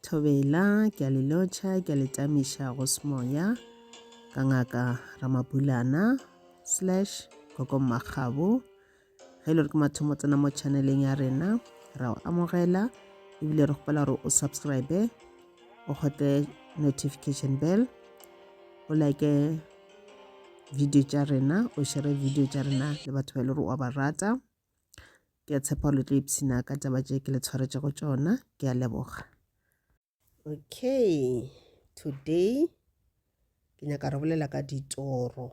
Thobela, ke a le lotjha, ke a le tamisha go semoya ka ngaka Ramabulana / Gogo Makgabo. Ge ile re ke mathomo tsena mo channeleng ya rena, ra o amogela ebile re gopela gore o subscribe, o gote notification bell, o like video tša rena, o share video tša rena le batho ba ile gore o a ba rata. Ke a tshepa le tlo ipsina ka taba tše ke le tshwaretše go tšona. Ke a leboga. Okay, today ke nyaka re bolela ka ditoro.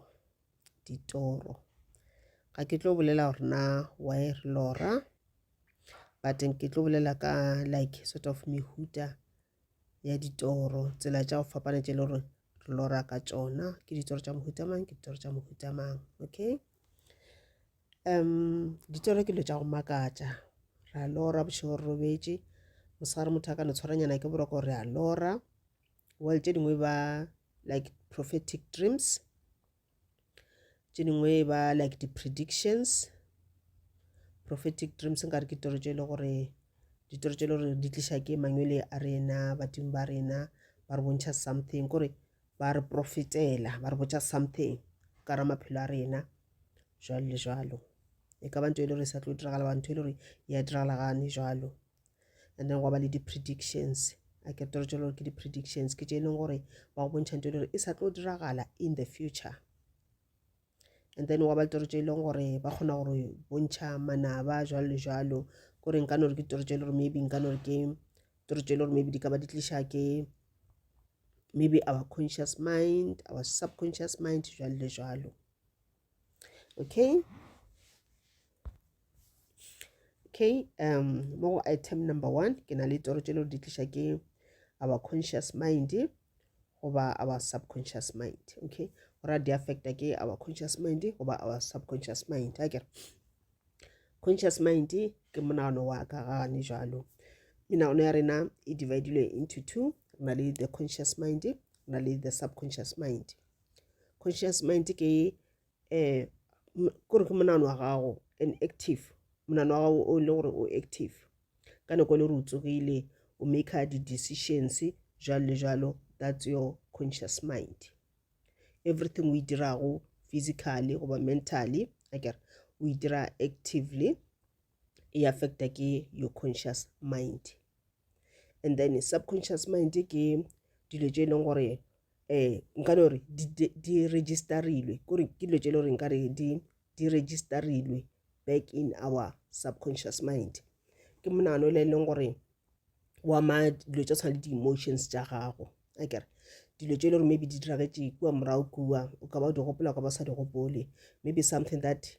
Ga ke tlo bolela gore na why re lora, but ke tlo bolela ka like sort of mehuta ya ditoro, tsela tša go fapana tše le gore re lora ka tšona. Ke ditoro tša mohuta mang, ke ditoro tša mohuta mang. Okay, ditoro ke dilo tša go makatša. Ra lora bošego re robetše, mosegare motho a ka no tshwaranyana ke boroko re a lora. Well, tše dingwe ba like prophetic dreams, tše dingwe ba like the predictions. Prophetic dreams nkare ke ditoro tše le gore di tliša ke mangwele a rena, badimo ba rena ba re bontšha something, kore ba re profetela, ba re botša something ka ra maphelo a rena, jwalo le jwalo. E ka ba ntho e le gore sa tlo diragala, ba ntho e le gore ya diragala gane jwalo. And then go ba le di-predictions. A ke ditoro tše le gore ke di-predictions, ke tše e leng gore ba go bontšha ntho e le gore e sa tlo diragala in the future. And then go ba le ditoro tše e leng gore ba kgona gore bontšha manaba jwalo le jwalo, kore nka no re ke ditoro tše e le gore maybe nka no re ke ditoro tše e le gore maybe di ka ba di tliša ke maybe our conscious mind, our subconscious mind, jwalo le jwalo. Okay, mo go item number 1 ke na le ditoro tše e le gore di tliša ke our conscious mind goba our subconscious mind. Okay, ora di affecta ke our conscious mind goba our subconscious mind. Akere conscious mind ke monagano wa ka gane jwalo. Menagano ya rena e dividilwe into two. Na le the conscious mind, na le the subconscious mind. Conscious mind ke kore ke monagano wa gago and active, monagano wa gago o le gore o active ka nako le re o tsogile o make di-decisions jwalo le jwalo. That's your conscious mind. Everything we dirago physically goba mentally, akere o e dira actively, e affecta ke your conscious mind. And then subconscious mind ke dilo tše e leng gore nka no re di registerilwe, kore ke dilo tše e leng gore nkare di registerilwe back in our subconscious mind. Ke monagano le leng gore wa ma dilo tša tshwana le di-emotions tša gago, akere dilo tše e le gore maybe di diragetše kua morago kua, o ka ba di gopola, o ka ba sa di gopole, maybe something that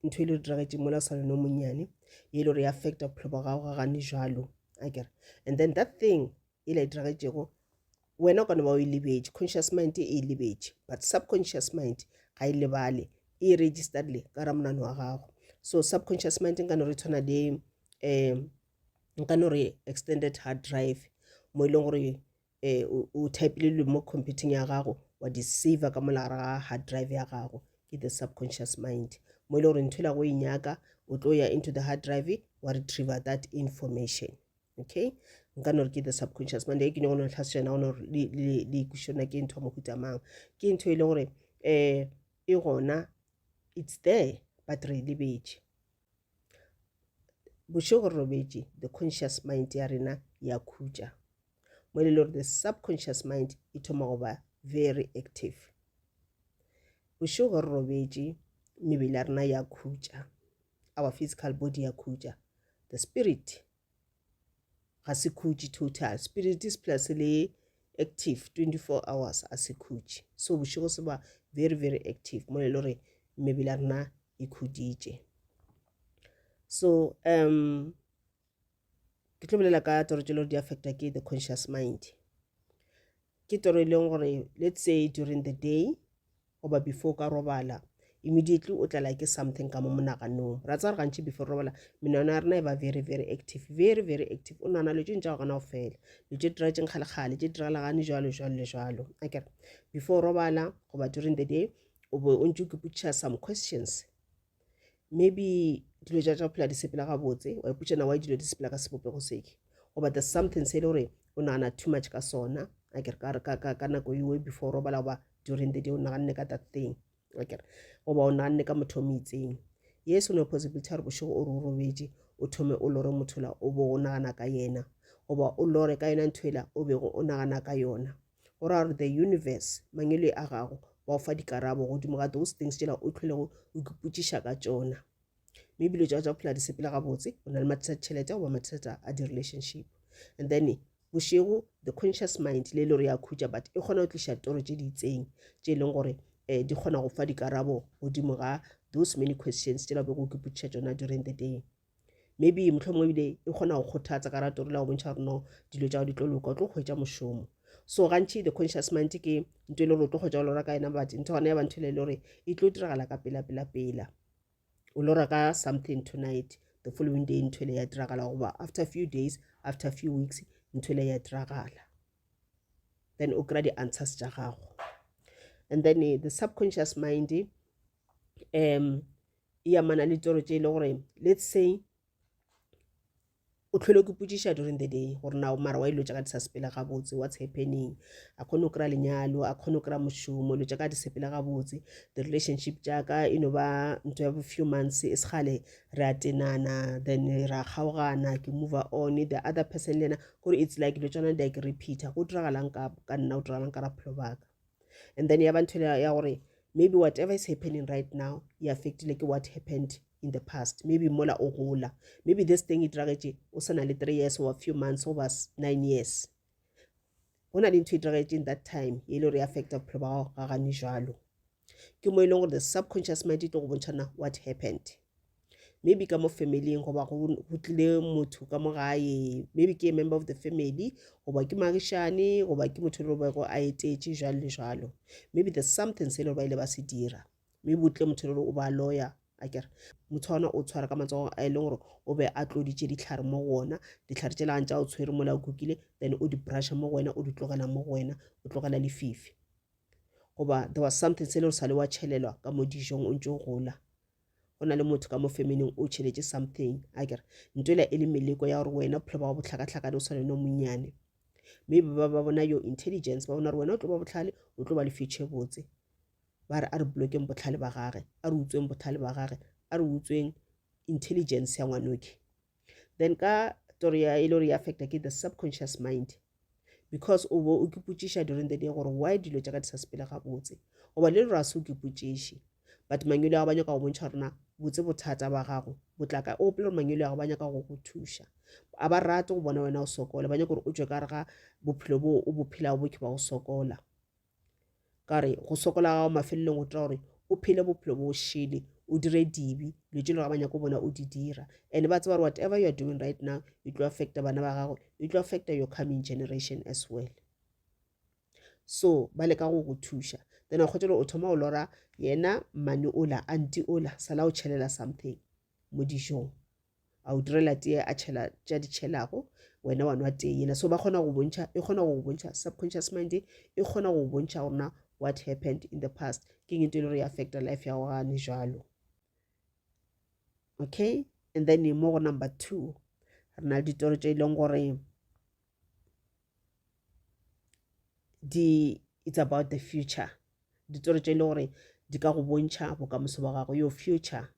ntho e le diragetše mola sa leno monnyane e le gore e affecta bophelo ba gago ga gane jwalo, akere. And then that thing e le diragetšego wena o ka no ba o e lebetše, conscious mind e lebetše, but subconscious mind ga e lebale, e registerile ka ra monano wa gago. So subconscious mind nka no re tshwana le nka no re extended hard drive, mo e leng gore o typile mo computing ya gago wa di-saver ka mola ga hard drive ya gago, ke the subconscious mind. Mo e leng gore ntho e la go e nyaka o tlo ya into the hard drive wa retriever that information. Okay, nka no re ke the subconscious mind. E ke nyako no tlhasešana go no le ikušona ke ntho mohuta mang, ke ntho e le gore e gona, it's there but re lebetše. Bošego re robetše, the conscious mind ya rena ya khutša, mo e le gore the subconscious mind e thoma go ba very active. Bošego re robetše, mebele ya rena ya khutša, our physical body ya khutša, the spirit ga se khutše total. Spirit is plus le active 24 hours a se khutše. So bošego se ba very very active mo e le gore mebele ya rena e khuditše. So ke tlo bolela ka toro tše le gore di affecta ke the conscious mind. Ke toro e leng gore let's say during the day goba before ka robala, immediately o tla like something ka mo monaganong. Ra tsa re gantši before robala menagano ya rena e ba very very active, very very active. O nagana le tše ntša go gana go fela, le tše diragetseng kgale-kgale, tše diragagane jwalo jwalo le jwalo, akere. Before robala goba during the day o bo o ntse o kepotša some questions, maybe dilo tša phela di sepela gabotse, wa ipotšana wa dilo di sepela ka sebopego seke, goba there's something se le gore o nagana too much ka sona ka nako ewe before o robala goba during the day o naganne ka that thing goba o naganne ka motho o mo itseng. Yes, o ne possibility gore bošego o re o robetse o thome o lore motho la o be o nagana ka yena goba o lore ka yona ntho ela o bego o nagana ka yona. Go raya gore the universe mangelo a gago ba o fa dikarabo godimo ga those things tsela o tlholego o ipotšiša ka tšona. Maybe dilo tša go phela di sepela gabotse o na le mathata a tšhelete goba mathata a di-relationship, and then bošego the conscious mind le le gore ya khutša but e kgona go tliša toro tše di itseng tše e leng gore di kgona go fa dikarabo godimo ga those many questions tsela bego o kipotšiša tšona during the day. Maybe mohlomongwe ebile e kgona go kgothatsa ka ratoro la go bontšha gore no dilo tša go di tlo loka o tlo kgwetša mošomo. So gantši the conscious mind ke ntho e le gore o tlo kgwetša go lora ka yena but ntho gona ya ba ntho le gore e tlo diragala ka pela o lora ka something tonight, the following day ntho ele ya diragala goba after a few days, after a few weeks ntho ele ya diragala, then o kry-a di-answers tša gago. And then the subconscious mind e amana le toro tše e le gore let's say o tlhole ke potšiša during the day gore na mara wa ilo tša ka di sa sepela gabotse, what's happening, a kgone o kry-a lenyalo, a kgone o kry-a mošomo, ilo tša ka di sepela gabotse, the relationship tša ka e no ba ntho ya few months e segale re a tenana then ra kgaogana ke move on, the other person le ena gore it's like ilo tšona di ke repeater go diragalang ka nna o diragalang ka raphelo baka. And then ya ba ntho ya gore maybe whatever is happening right now e affectile ke what happened in the past. Maybe mola o gola, maybe this thing e diragetse o sana le 3 years or a few months over 9 years go na le ntho e diragetse in that time e le re affecta bophelo ba gago ga gane jalo. Ke mo e leng gore the subconscious mind e tlo go bontšhana what happened, maybe ka mo familying goba go tlile motho ka mo gae, maybe ke a member of the family goba ke magišane goba ke motho le go a etetše jalo le jalo, maybe there's something se le ba ile ba se dira, maybe o tle motho le o ba lawyer akere motho ona o tshwara ka matsogo a e leng gore o be a tloditše ditlhare mo go ona, ditlhare tše lagantša o tshwere mola o kukile then o di brusha mo go wena o di tlogela mo go wena o tlogela lefifi goba there was something se le o sa le wa tšhelelwa ka mo dijong o ntse o gola, go na le motho ka mo familying o tšheletše something akere ntho ela e le meleko ya gore wena bophelo ba go bohlakahlakane o swane no monnyane, maybe ba bona your intelligence ba bona gore wena o tlo ba bohlale o tlo ba le future botse, ba re a re blokeng bohlale ba gage, a re utsweng bohlale ba gage, a re utsweng intelligence ya ngwanoki. Then ka tori ya e le gore e affecta ke the subconscious mind because o bo o kipotšiša during the day gore why dilo tša ka di sa sepela gabotse goba le ra se o kipotšiše but mangelo a go ba nyaka go bontšha gorena botse bothata ba gago botlaka o pele gore mangelo a go ba nyaka go go thuša, a ba rate go bona wena o sokola, ba nyaka gore o tswe ka re ga bophelo bo o bophelago bo ke ba go sokola, kare go sokola gago mafelelong go tira gore o phele bophelo bo šele o dire dibi dilo tše le ga ba nyaka go bona o di dira, and ba tseba gore whatever you are doing right now it will affect bana ba gago, it will affect your coming generation as well. So ba leka go go thuša then a kgotse o thoma o lora yena mane ola anti ola sala o tšhelela something mo dijong a o direla tee a tšhela tša di tšhelago wena wa nwa tee yena, so ba kgona go bontšha e kgona go bontšha subconscious mind e kgona go bontšha gorena what happened in the past ke eng ntho e le gore e affecta life ya go gane jalo. Okay, and then mo go number 2 re na le ditoro tše e leng gore it's about the future, ditoro tše e le gore di ka go bontšha bokamoso ba gago, your future,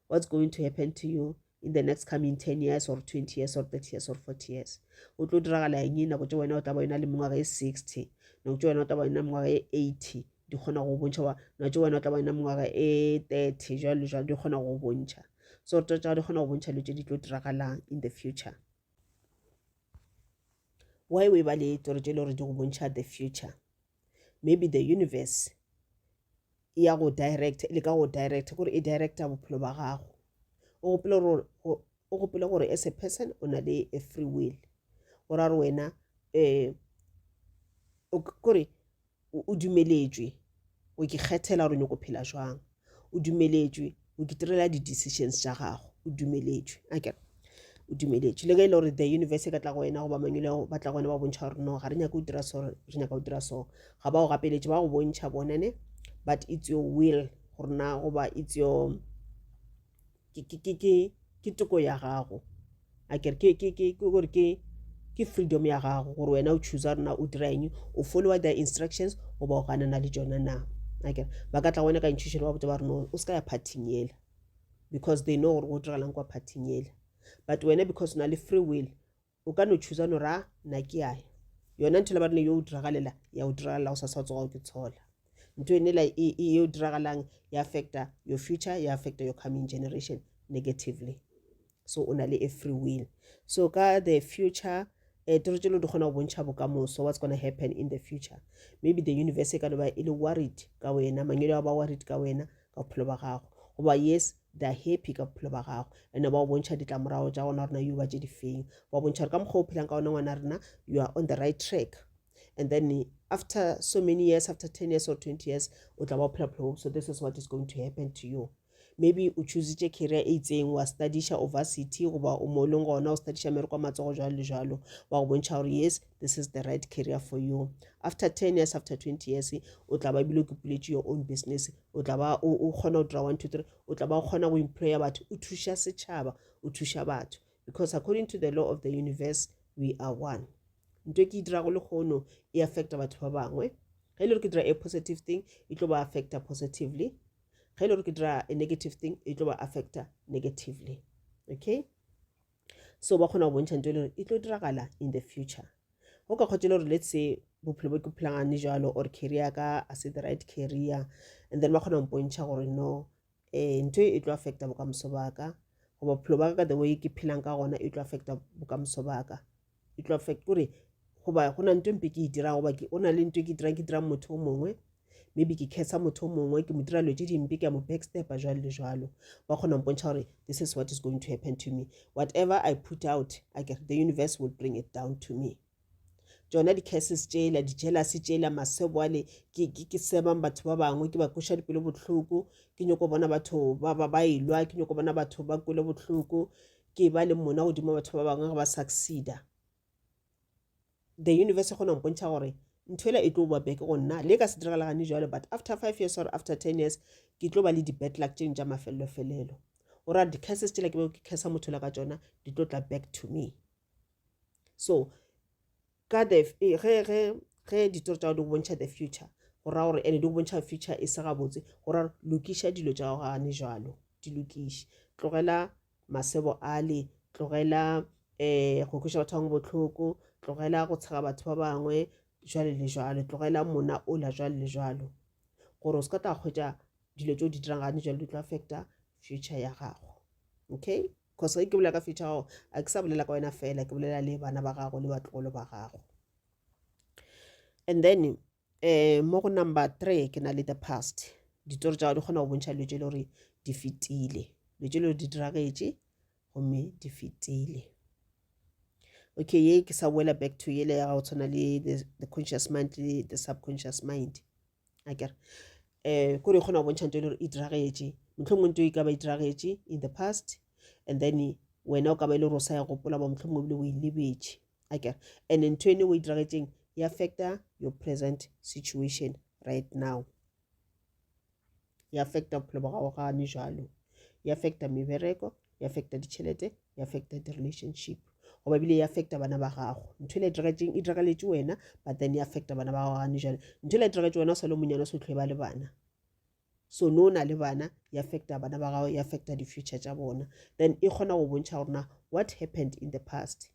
what's going to happen to you in the next coming 10 years or 20 years or 30 years or 40 years. O tlo diragala eng nako tše wena o tla ba yona le mengwaga e 60, nako tše wena o tla ba yona mengwaga e 80 di kgona go bontšha wa nako tše wena o tla ba yona mengwaga e 30 jalo le jalo di kgona go bontšha, so tša di kgona go bontšha le tše di tlo diragalang in the future. Why we ba le toro tše le gore di go bontšha the future? Maybe the universe e ya go direct le ka go direct gore e directa bophelo ba gago, o gopele gore as a person o na le a free will, go ra re wena kore o dumeletšwe o ke kgethela gore nyako phela jwang, o dumeletšwe o ke direla di-decisions tša gago, o dumeletšwe akere o dumeletšwe le ge e le gore the universe ka tla go wena goba mangelo ba tla go wena ba bontšha gore no ga re nyaka o dira so re nyaka o dira so, ga ba go gapeletše ba go bontšha bonane but it's your will gore na goba it's your ke toko ya gago akere ke ke freedom ya gago gore wena o choose rona o dira eng o follow their instructions o ba o ganana le jona na akere ba ka tla wena ka intuition ba botse ba rona o ska ya partying yela because they know gore go diralang kwa partying yela but wena because na le free will o ka no choose no ra na ke ya yona ntho le ba rena yo o diragalela ya o diragalela o sa sa tsoga o ke tshola ntho ene la e o diragalang ya affecta your future ya affecta your coming generation negatively so una le a free will so ka the future toro tšelo di kgona go bontšha bokamoso what's going to happen in the future maybe the universe ka no ba e le worried ka wena mangelo a ba worried ka wena ka bophelo ba gago goba yes they're happy ka bophelo ba gago and ba o bontšha ditlamorago tša gona rena yo ba tše di feng ba bontšha gore ka mokgwa o phelang ka ona ngwana rena you are on the right track and then after so many years after 10 years or 20 years o tla ba o phela bophelo so this is what is going to happen to you maybe o choositše career e itseng wa studisha overcity goba o mo leng gona o studisha mereko matsogo jalo le jalo wa go bontšha gore yes this is the right career for you after 10 years after 20 years o tla ba bile o kepuletše your own business o tla ba o kgona go dira 1 2 3 o tla ba o kgona go employa batho o thuša setšhaba o thuša batho because according to the law of the universe we are one ntwe ke dira go le kgono e affecta batho ba bangwe ge ile re ke dira a positive thing e tlo ba affecta positively ge ile re ke dira a negative thing e tlo ba affecta negatively okay so ba kgona go bontšha ntwe le e tlo diragala in the future go ka kgotse le gore let's say bophelo bo ke phelangane jalo or career ka a se the right career and then ba kgona go mpontšha gore no ntwe e tlo affecta bokamoso baka goba bophelo ba ka the way ke phelang ka gona e tlo affecta bokamoso baka e tlo affect gore goba go na ntwe mpe ke e dira goba o na le ntwe ke dirang motho o mongwe maybe ke khetsa motho o mongwe ke mo dira lo tše dimpe ke a mo backstepper jalo le jalo ba kgona go mpontšha gore this is what is going to happen to me whatever I put out the universe will bring it down to me tsona di-cases tšela di-jealousy tšela masebo ale ke sebang batho ba bangwe ke ba koša dipelo bohloko ke nyako bona batho ba ilwa ke nyako bona batho ba kwele bohloko ke ba le mona godimo batho ba bangwe ga ba succeeda the universe kgona go mpontšha gore nthwela e tlo ba beke go nna le ka se diragalagane jalo but after 5 years or after 10 years ke tlo ba le di-bad luck tše tša mafelelo o ra di-cases tšela ke be ke kesa motho la ka tšona di tlo tla back to me so ka ge ditoro tša di go bontšha the future go ra gore ene di go bontšha future e se gabotse go ra lokiša dilo tša go gane jalo di lokiše tlogela masebo ale tlogela go kweša batho bangwe bohloko tlogela go tshega batho ba bangwe jwale le jwale tlogela mona ola jwale le jwalo gore o se ka tla kgwetša dilo tšeo di diragane jalo di tlo affecta future ya gago okay because ge ke bolela ka future gago a ke sa bolela ka wena fela ke bolela le bana ba gago le batlogolo ba gago and then mo go number 3 ke na le the past ditoro tša di kgona go bontšha dilo tše le gore di fetile dilo tše le di diragetše gomme di fetile okay ye ke sa boela back to yele ya go tshwana le the conscious mind le the subconscious mind akere kore kgona go bontšha ntho le gore e diragetše mohlomongwe ntho e ka ba e diragetše in the past and then wena o ka ba ile gore o sa ya gopola ba mohlomongwe bile o e lebetše akere and ntho ene o e diragetšeng e affecta your present situation right now e affecta bophelo ba gago gane jalo e affecta mebereko e affecta ditšhelete e affecta di-relationship goba bile e affecta bana ba gago ntho e diragetseng e diragaletše wena but then e affecta bana ba gago gane jalo ntho e diragetše wena o sa le monyana o se tlhwe ba le bana so no na le bana e affecta bana ba gago e affecta di-future tša bona then e kgona go bontšha gorena what happened in the past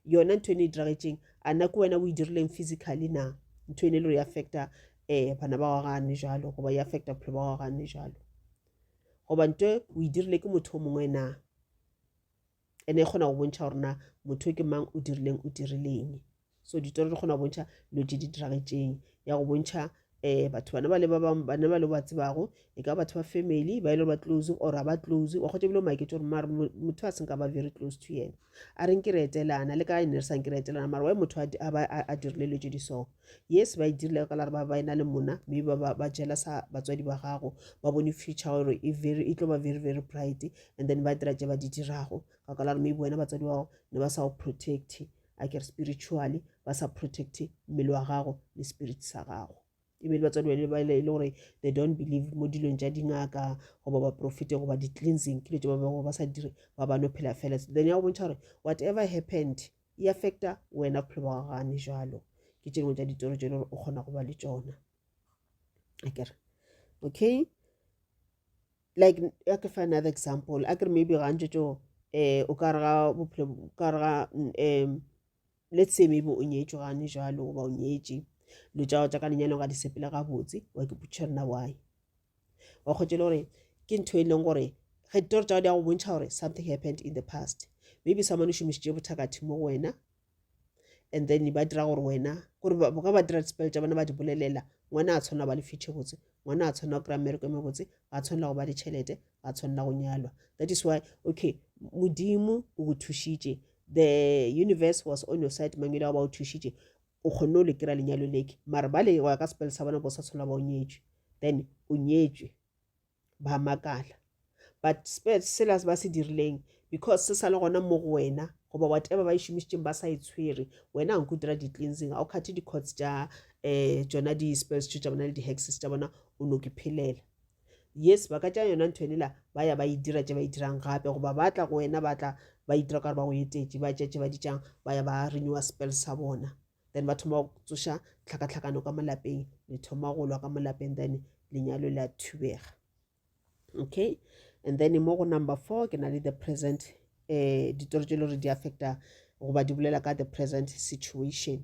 yona ntho ene e diragetšeng a nna ke wena o e dirileng physically na ntho ene e le gore e affecta bana ba gago gane jalo goba e affecta bophelo ba gago gane jalo goba ntho o e dirile ke motho o mongwe na ene e kgona go bontšha gorena motho ke mang o dirileng so ditoro di kgona go bontšha dilo tše di diragetšeng ya go bontšha batho bana ba le ba bangwe bana ba le ba tsebago e ka batho ba family ba ile ba close or ba close wa khotse bile maiketse gore mara motho a seng ka ba very close to yena a reng ke re etelana le ka ene re sang ke re etelana mara wa motho a dirile le tše di so yes ba dirile ka la ba ba ina le mona mme ba jela sa batswadi ba gago ba bone future gore e tlo ba very very bright and then ba dira tše ba di dirago ka la re maybe wena batswadi ba gago ne ba sa go protect akere spiritually ba sa protect mmele wa gago le spirit sa gago ebe batswadi wena ba ile gore they don't believe mo dilong tša dingaka goba ba profite goba di-cleansing ke dilo tše ba sa dire ba no phela fela then ya go bontšha gore whatever happened e affecta wena bophelo ba gago gane jalo ke tše dingwe tša ditoro tše o kgona go ba le tšona akere okay like I can find another example I can maybe gantse tšo o ka re ga bophelo o ka re ga let's say maybe o nyetšwe gane jalo goba o nyetše lo tša tša ka lenyalong ga di sepele gabotse wa ke botša rena why wa kgotse le gore ke ntho e leng gore ge ditoro tša di a go bontšha gore something happened in the past maybe someone o šomišitše bothakati mo go wena and then ba dira gore wena gore ba ka ba dira dispell tša bona ba di bolelela ngwana a tshwanela ba le fitlhe botse ngwana a tshwanela go kry-a mmereko me botse ga tshwanela go ba le tšhelete ga tshwanela go nyalwa that is why okay modimo o go thušitše the universe was on your side mangwele a ba o thušitše o kgonne o le kry-a lenyalo leke mare ba le go ya ka spell sa bona bo sa tshwanela ba o nyetšwe then o nyetšwe ba makala but sela ba se dirileng because se sa le gona mo go wena goba whatever ba e šomišitšeng ba sa e tshwere wena a nko dira di-cleansing a o kgathe di-cots tša tšona di-spells tša bona le di-hexes tša bona o no ke phelela yes ba ka tša yona ntho enela ba ya ba e dira tše ba e dirang gape goba ba tla go wena ba tla ba itira ka gore ba go etetše ba tšetše ba ditšang ba ya ba renewa spell sa bona then ba thoma go tsoša tlhakatlhakano ka molapeng le thoma go lwa ka molapeng then lenyalo le a thubega okay and then mo go number 4 ke na le the present ditoro tše le gore di affecta goba di bolela ka the present situation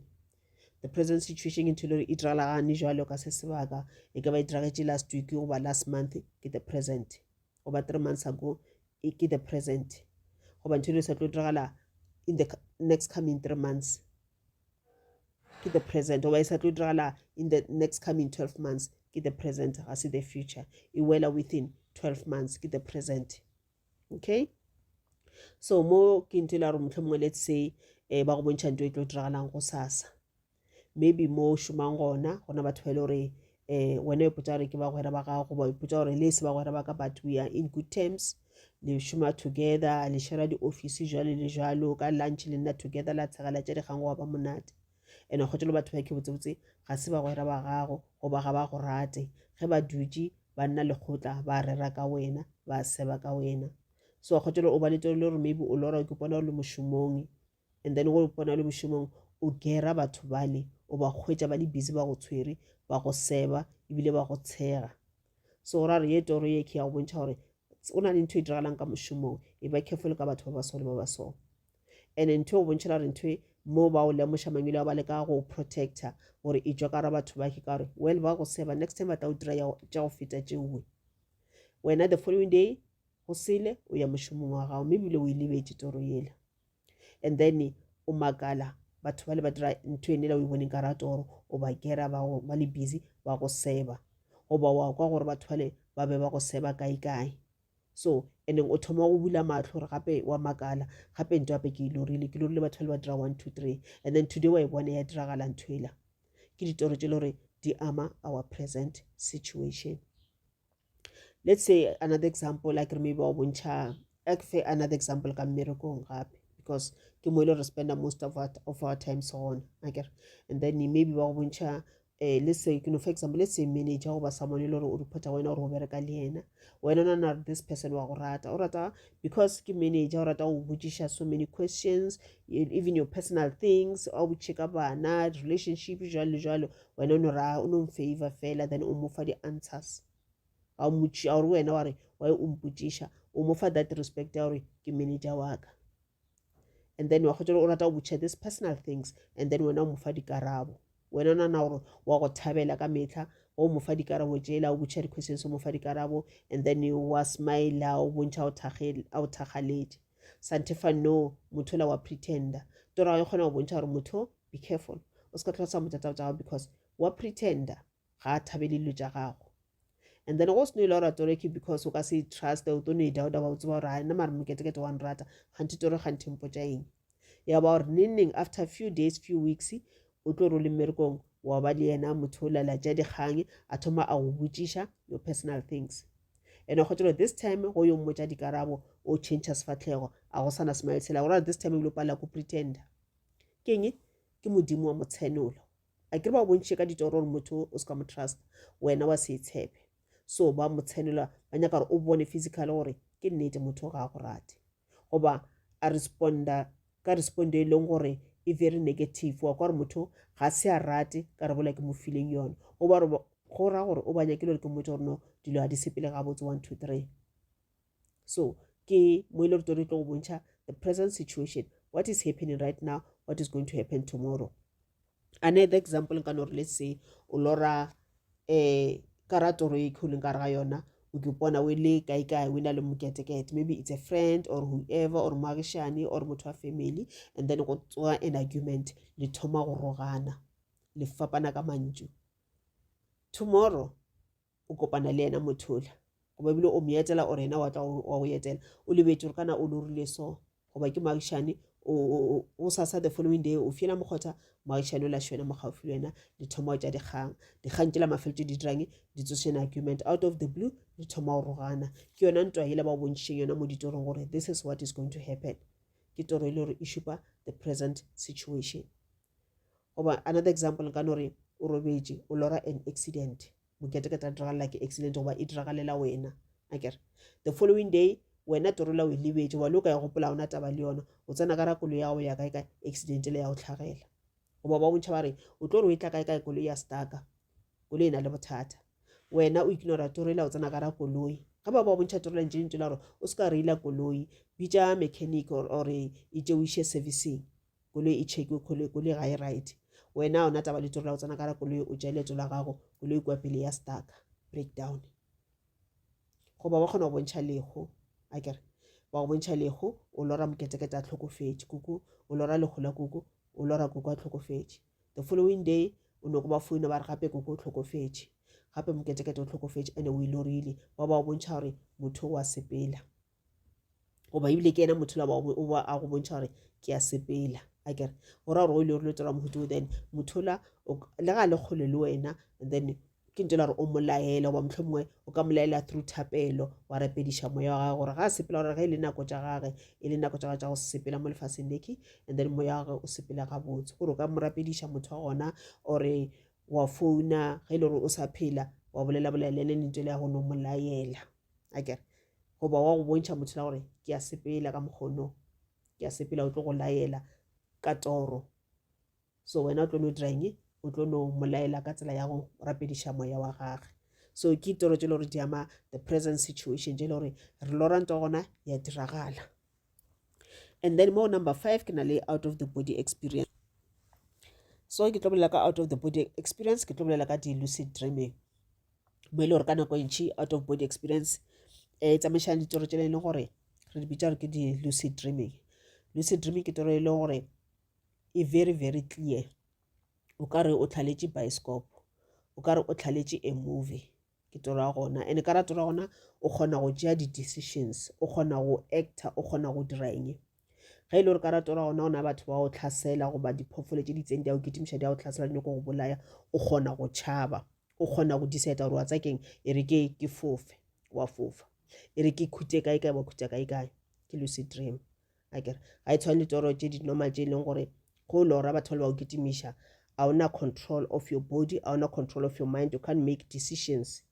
the present situation ke ntho le gore e diragala gane jwalo ka se sebaka e ka ba e diragetše last week goba last month ke the present goba 3 months ago ke the present goba ntho le sa tlo diragala in the next coming 3 months ke the present goba e sa tlo diragala in the next coming 12 months ke the present ga se the future e wela within 12 months ke the present okay so mo ke ntho la re motlho mongwe let's say ba go bontšha ntho e tlo diragalang go sasa maybe mo šomang gona batho ba ile gore wena o ipotsa gore ke bagwera ba gago goba o ipotsa gore le se bagwera ba ka but we are in good terms le šoma together le share di-office jalo le jalo ka lunch le nna together la tshegela tša dikgang go ba monate and go tšelo batho ba ke botsebotse ga se bagwera ba gago goba ga ba go rate ge ba dutše ba nna lekgotla ba rera ka wena ba seba ka wena so go tšelo o ba le tšelo le gore maybe o lora ke bona o le mošomong and then go bona o le mošomong o gera batho bale o ba hwetša ba le busy ba go tshwere ba go seba ebile ba go tshega so ra re ye toro ye ke ya go bontšha gore o na le ntho e diragalang ka mošomong e ba careful ka batho ba ba so le ba ba so and ntho o bontšhela gore ntho mo ba o lemoša mangwele ba le ka go protector gore e tšwa ka ra batho ba ke ka gore well ba go seba next time ba tla o dira tša go feta tšewe wena the following day go sele o ya mošomong wa gago maybe le o e lebetše toro yela and then o makala batho ba le ba dira ntho ene la o e boneng ka rata gore o ba kera ba le busy ba go seba goba wa kwa gore batho bale ba be ba go seba kae so ene o thoma go bula matlho gore gape wa makala gape ntho gape ke ilorile batho ba le ba dira 1 2 3 and then today wa e bona ya diragala ntho ela ke ditoro tše le gore di ama our present situation. Let's say another example like maybe wa bontšha another example ka mmerekong gape because ke mo ile re spend most of our time on okay and then maybe ba go bontšha let's say for example let's say manager goba someone ile gore o reporta wena gore o bereka le yena wena na this person wa go rata because ke manager o rata go botšiša so many questions even your personal things o botšeka bana relationship jalo wena o no favor fela then o mo fa di answers a gore wena wa re wa o mpotšiša o mo fa that respect ya gore ke manager wa ka and then wa khotela o rata go botša this personal things and then wena o mo fa dikarabo wena na gore wa go thabela ka metla o mo fa dikarabo tšela o botša di-questions o mo fa dikarabo and then wa smile o bontšha o thakgaletše santefa no motho la wa pretender tora ga e kgona go bontšha gore motho be careful o se ka tlhosa motata tša gago because wa pretender ga a thabele dilo tša gago and then go seno ile ora toreki because o ka se trust o to ne doubt about ba ra nna mara mokete wa nrata ganti tore ganti mpotša eng ya ba gore nning after few days few weeks o tlo role mmerekong wa ba le yena motho la tša dikgang a thoma a go botšiša your personal things and go tšelo this time go yo mmotša dikarabo o change sefatlhego a go sana smile sela gore this time e lo pala go pretender keng ke modimo wa motshenolo a ke ba bontšhe ka ditoro gore motho o ska mo trust wena wa se tshepe so ba motshenela ba nyaka gore o bone physical gore ke nnete motho ga go rate goba a responda ka responde e leng gore e very negative wa kwa re motho ga se a rate ka re bola ke mo feeling yone o ba go ra gore o banya ke le ke mmotse gore no dilo a di sepele ga botse 1 2 3 so ke mo ile re tlo go bontsha the present situation, what is happening right now, what is going to happen tomorrow. Another example ka no re let's say o lora karatoro e khuleng ka re ga yona o ke bona we le kae we na le moketekete, maybe it's a friend or whoever or magishani or motho wa family, and then go tswa an argument le thoma go rogana le fapana ka mantšu. Tomorrow o kopana le ena mothola go ba bile o moetela or ena wa tla wa go etela o lebetse gore kana o lorile so go ba ke magishani o sasa the following day o fiela mogotha magishani o la shwena mo gaufi le wena le thoma tša dikgang tšela mafeletše di dirang di tsošen argument out of the blue le thoma go rogana ke yona ntwa ile ba bontšheng yona mo ditorong gore this is what is going to happen ke toro ile gore e šupa the present situation. Goba another example ka no re o robetše o lora an accident moketekete a diragalela ke accident goba e diragalela wena akere the following day wena toro la o lebetse wa lo ka ya gopola ona taba le yona o tsena ka ra koloi ya go ya kae ka accident le ya go tlhagela goba ba bontšha ba re o tlo re e tla kae koloi ya staka koloi e na le bothata wena o ignora toro la o tsena ka ra koloi ga ba bontšha toro la ntšintši la gore o se ka reila koloi bitša mechanic or e tšeoiše servicing koloi e check koloi ga e right wena ona taba le toro la o tsena ka ra koloi o tšea leeto la gago koloi kwa pele ya staka breakdown goba ba kgona go bontšha lego akere ba go bontšha lego o lora moketekete a tlhokofetše kuku o lora legola kuku o lora kuku a tlhokofetše the following day o no go ba founa ba re gape kuku o tlhokofetše gape moketekete o tlhokofetše ande o ilorile ba bontšha gore motho wa sepela goba ebile ke ena motho la a go bontšha gore ke a sepela akere go ra gore o ile gore le tsela mohuto then motho la le ga le kgole le wena and then ke ntela gore o molaela goba mohlomongwe o ka molaela through thapelo wa rapediša moya wa gage gore ga a sepela gore ge e le nako tša gage e le nako tša gage tša go sepela mo lefaseng leki and then moya wa gage o sepela gabotse gore o ka mo rapediša motho wa gona ore wa founa ge e le gore o sa phela wa bolela le ntse le ya go no molaela akere goba wa go bontšha motho la gore ke a sepela ka mokgono ke a sepela o tlo go laela ka toro so wena o tlo no dirang o tlo no molaela ka tsela ya go rapediša moya wa gage so ke toro tše le gore di ama the present situation tše le gore re lora ntwa gona ya diragala. And then mo number 5 ke na le out of the body experience. So ke tlo bolela ka out of the body experience ke tlo bolela ka di lucid dreaming mo ile gore ka nako ntši out of body experience tsamaišana ditoro tše le leng gore re di bitša gore ke di lucid dreaming. Lucid dreaming ke toro e leng gore e very very clear o ka re o tlhaletše bioscope o ka re o tlhaletše a movie ke toro ya gona ene ka ra toro ya gona o kgona go tšea di-decisions o kgona go acta o kgona go dira eng ge e le gore ka ra toro ya gona o na batho ba go tlhasela goba diphoofolo tše di itseng di a go kitimiša di a go tlhasela di nyako go bolaya o kgona go tšhaba o kgona go decide gore wa tsakeng e re ke fofe wa fofa e re ke khute kae wa khuta kae ke lucid dream akere ga e tshwane le toro tše di normal tše e leng gore go lora batho ba le ba go kitimiša a ona control of your body a ona control of your mind you can't make decisions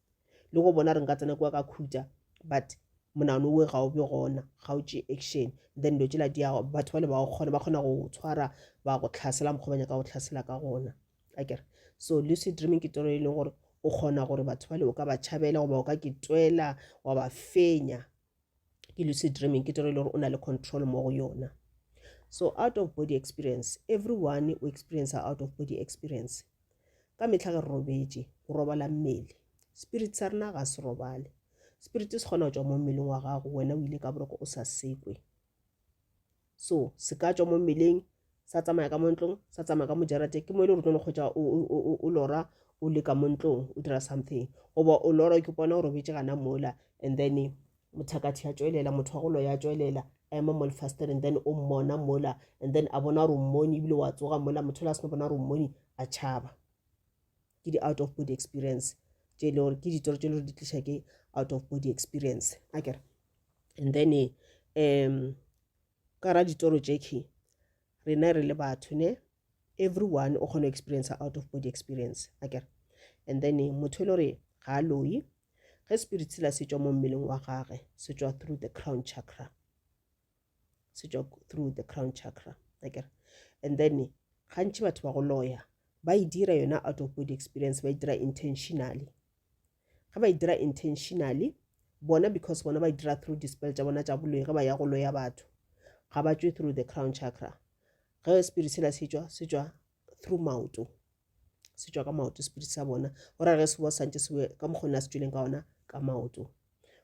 le go bona re nka tsena kwa ka khuta but monano we ga o be gona ga o tše action then lo tšela di batho ba le ba kgona go tshwara ba go tlhasela mokgobanya ka go tlhasela ka gona akere so lucid dreaming ke toro e leng gore o kgona gore batho ba le o ka ba tšhabela goba o ka ketwela wa ba fenya ke lucid dreaming ke toro e leng gore o na le control mo go yona. So out of body experience, everyone will experience an out of body experience. Ka mehla ge re robetše go robala mmele spirit sa rena ga se robale spirit se kgona go tšwa mo mmeleng wa gago wena o ile ka boroko o sa sekwe so se ka tšwa mo mmeleng sa tsamaya ka mo ntlong sa tsamaya ka mojarate ke mo ile gore tlo kgotša o lora o le ka mo ntlong o dira something goba o lora ke bona o robetše gana mola and then mothakathi a tšwelela motho wa golo ya tšwelela ema mo lefastere and then o mmona mola and then a bona gore o mmone ebile wa tsoga mola motho la se no bona gore o mmone a tšhaba ke di out of body experience tše le gore ke ditoro tše le gore di tliša ke out of body experience akere and then ka ra ditoro tšeke rena re le batho ne everyone o kgona experience out of body experience akere and then motho le gore ga a loi ge spirit sela se tšwa mo mmeleng wa gage se tšwa through the crown chakra se tšwa through the crown chakra akere. And then gantši batho ba go loya ba e dira yona out of body experience, ba e dira intentionally. Ga ba e dira intentionally bona, because bona ba e dira through dispel tša bona tša boloi, ga ba ya go loya batho ga ba tšwe through the crown chakra. Ge spirit sela se tšwa through maoto, se tšwa ka maoto spirit sa bona, go ra ge se boa santse se ka mokgona se tšweleng ka ona ka maoto.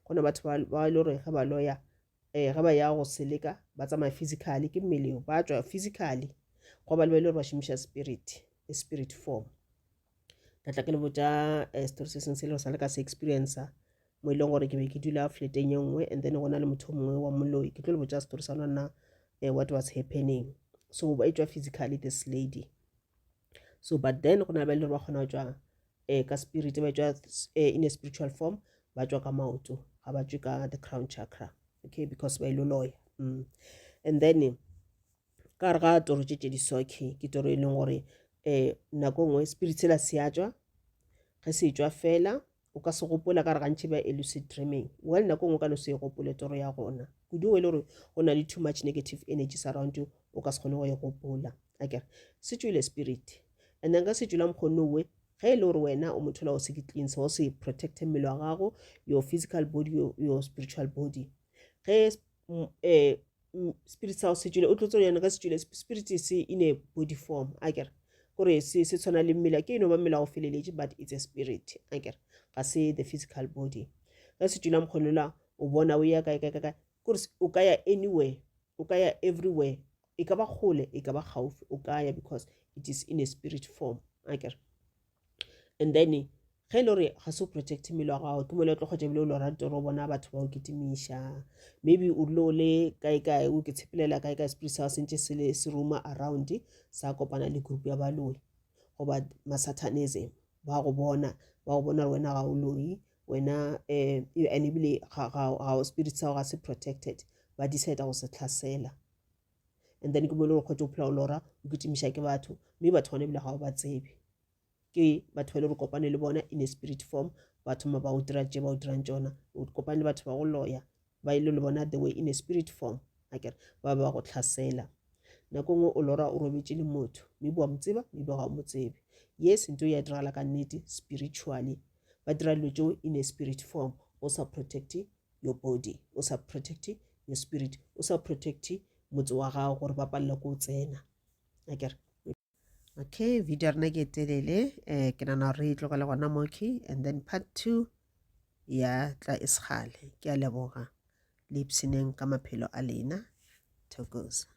Gona batho ba ile gore ge ba loya ge ba ya go seleka ba tsamaya physically ke mmele ba tšwa physically, go ba le ba ile gore ba šomiša spirit form. Ka tla ke le botša story se sengwe se le sa le ka se experience mo e leng gore ke be ke dula fleteng ye nngwe, and then go na le motho mongwe wa moloi, ke tlo le botša story sa nna what was happening. So ba tšwa physically this lady, so but then go na ba ile ba kgona go tšwa ka spirit, ba tšwa in a spiritual form, ba tšwa ka maoto ga ba tšwe ka the crown chakra, okay, because ba ile loya. And then ka re ga toro tše di-socky ke toro e leng gore nako nngwe spirit sela se a tšwa, ge se tšwa fela o ka se gopola ka re gantši ba lucid dreaming. Well, nako nngwe ka no se e gopole toro ya gona kudu e le gore go na le too much negative energies around you, o ka se kgone go e gopola akere. Se tšwile spirit, and then ka se tšwela mokgonowe ge e le gore wena o motho la o se ke cleanse, o se protecte mmele wa gago, your physical body, your spiritual body. Ge spirit sa o se tšwile o tlotse yona ka se tšwile spirit se in a body form akere, gore se tshwana le mmele ke eno ba mmele go feleletše, but it's a spirit akere, ga se the physical body. Ga se tšwela mokgonola o bona o ya kae kore o ka ya anywhere, o ka ya everywhere, e ka ba kgole e ka ba gaufi, o ka ya because it is in a spirit form akere. And then ge e le gore ga se o protect mmele wa gago, ke mole o tlo kgotsa ebile o lo rata gore o bona batho ba o ketimiša, maybe o dilo le kae o ke tshepelela kae spirit sa sentse se roma around sa kopana le group ya baloi goba ma-satanism, ba go bona wena ga o loi, wena and ebile ga spirit sa go ga se protected, ba decide go se tlhasela. And then ke mole o kgotsa o phela o lora o ketimiša ke batho, mme batho gone ebile ga o ba tsebe, ke batho ba ile re kopane le bona in a spirit form, batho ma ba o dira tše ba o dirang tšona, o kopane le batho ba go loya ba ile le bona the way in a spirit form akere, ba go tlhasela. Nako nngwe o lora o robetše le motho, maybe wa mo tseba maybe ga o mo tsebe. Yes, nto ya diragala ka nnete spiritually, ba dira dilo tšeo in a spirit form, o sa protecte your body, o sa protecte your spirit, o sa protecte motse wa gago gore ba palela ko o tsena akere. Okay, video rena ke telele ke nana re e tlogela gona moki, and then part 2 ya tla e segale. Ke a leboga le ipseneng ka maphelo a lena. Thokoza.